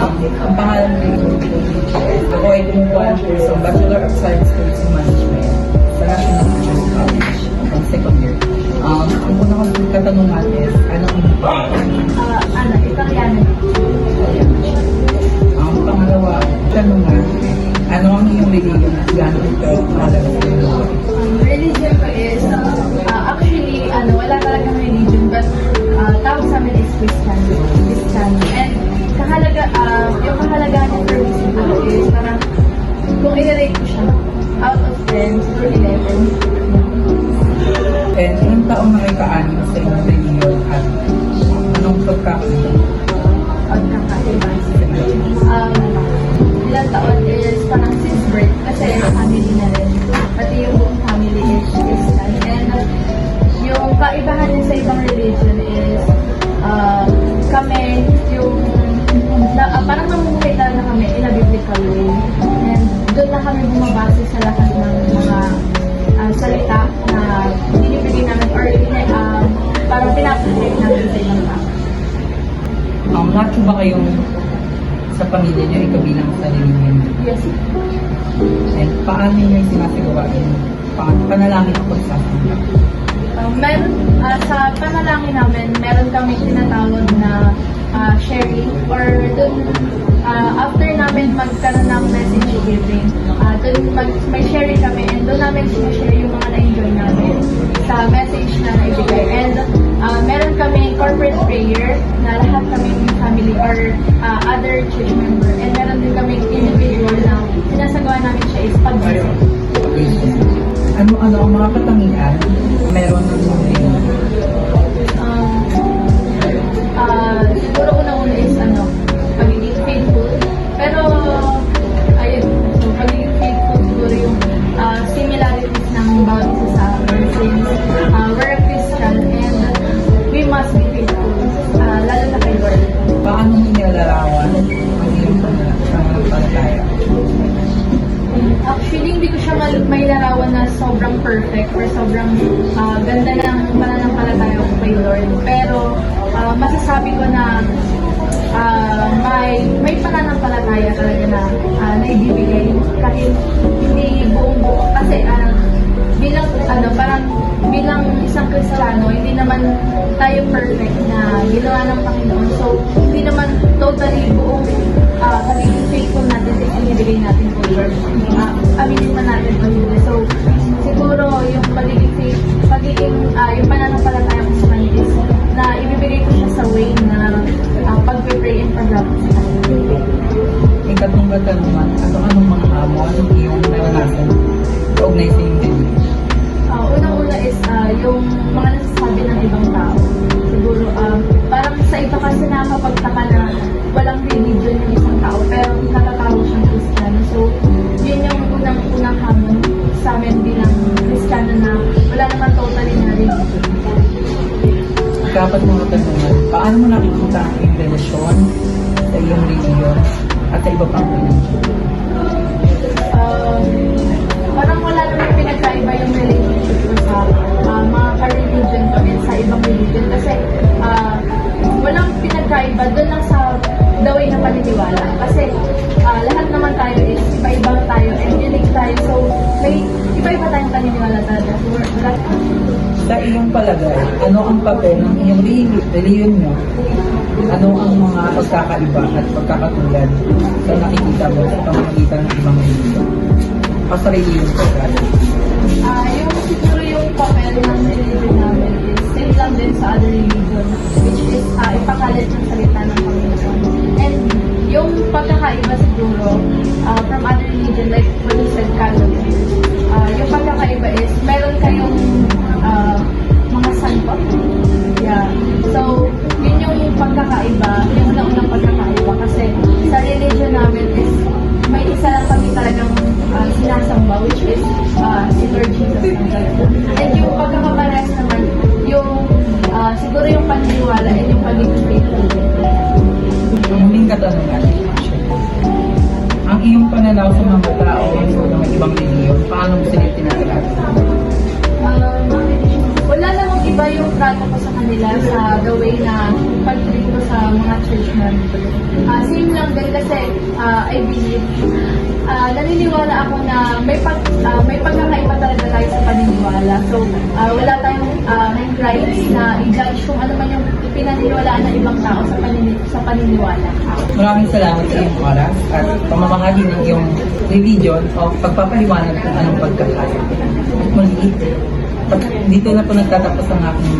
Ang pangalan ko yung ako ay kumukuha ng course ng Bachelor of Science Tourism Management sa National Teachers College ng second year. Ang una kong katanungan is, anong inyong Ano, Italiano. Ang pangalawa, tanungan, ano ang iyong religion at gano'n ito mahalaga sa iyo? Religion ko is, actually, wala talagang religion, but tawag sa amin is Christian. And yung kahalagahan ng for me siguro is parang, kung i-rate ko siya, out of 10, siguro 11. And ilang taong na kayo kaanin sa iyong religion at anong pagkakaiba? Pagkakaiba. Ilang taon is parang since birth, kasi family na rin. Pati yung buong family is Christian. And yung kaibahan din sa ibang religion is kami yung parang namumuhay talaga kami in a biblical way. And doon na kami bumabase sa lahat ng mga salita na binibigay namin or parang pinaprotect namin sa ibang tao. Lahat ba kayong sa pamilya niyo ay kabilang sa religion? Yes. And paano niyo sinasagawa yung panalangin o pagsasamba? Meron, sa panalangin namin, meron kami tinatawag na sharing or dun, after namin magkaroon ng message giving, dun may sharing kami and doon namin sinashare yung mga na-enjoy namin sa message na naibigay. And meron kami corporate prayer na lahat kami family or other church member. And meron din kami individual na sinasagawa namin siya is pag-visit. Ano ang mga katangian meron ng mga siguro una-una is pagiging faithful. Pero ayun, so pagiging faithful siguro yung similarities ng bawat isa sa amin since we're a Christian and we must be faithful, lalo na kay Lord. paano nilalarawan ang iyong pananampalataya? Actually, hindi ko siya may larawan na sobrang perfect or sobrang ganda ng pananampalataya ko kay Lord. Pero masasabi ko na may pananampalataya talaga na naibibigay kahit hindi buong-buo. Kasi bilang isang Kristiyano, hindi naman tayo perfect na ginawa ng Panginoon. So, hindi naman totally buong pagiging faithful natin is inibigay natin kay Lord. Aminin pa natin kung hindi. So, siguro yung yung pananampalataya ko sa kanya is na ibibigay ko siya sa way na pag-pray and pag-love sa kanya. Ikatlong katanungan, anong mga hamon ang iyong naranasan kaugnay sa iyong religion? Unang-una is yung mga nasasabi ng ibang tao. Siguro, parang sa iba kasi nakakapagtaka na walang religion yung isang tao, pero natatawag siyang Kristiyano. So, yun yung unang hamon sa amin bilang Kristiyano na wala naman totally na religion. Dapat mga katanungan, paano mo nakikita ang iyong relasyon sa iyong religion at sa iba pang religion? Parang wala naman pinagkaiba yung relationship ko sa mga ka-religion ko and sa ibang religion kasi walang pinagkaiba doon lang sa the way na paniniwala kasi lahat naman tayo is iba-iba tayo and unique tayo, so may iba-iba tayong paniniwala talaga. Sa iyong palagay, ano ang papel ng iyong religion mo? Ano ang mga pagkakaiba at pagkakatulad sa nakikita mo sa pamamagitan ng ibang religion? Sa religion ko, Yung siguro yung papel ng religion namin is same lang din sa other religion, which is ipakalat ng salita ng Panginoon. And yung pagkakaiba siguro from other religion, like what you said, Catholic, yung pagkakaiba is meron kayong mga santo. Yeah. So, yun yung pagkakaiba, yung unang pagkakaiba kasi sa religion namin is may isa lang kami talagang sinasamba, which is si Lord Jesus. And yung pagkakaparehas naman, yung siguro yung paniniwala and yung pagiging faithful. Huling katanungan, ang iyong pananaw sa mga tao sa ibang religion, paano mo sila tinatalagay? Wala namang iba yung trato ko sa kanila sa the way na pag-treat ko sa mga church member. Same lang din kasi I believe, naniniwala ako na may pagkakaiba talaga tayo sa paniniwala. So, wala tayong rights na i-judge kung ano man yung pinaniniwalaan ng ibang tao sa paniniwala. Maraming salamat sa iyong oras at pamamahagi ng iyong religion o pagpapaliwanag kung anong pagkakaya. At muli, dito na po nagtatapos ang aking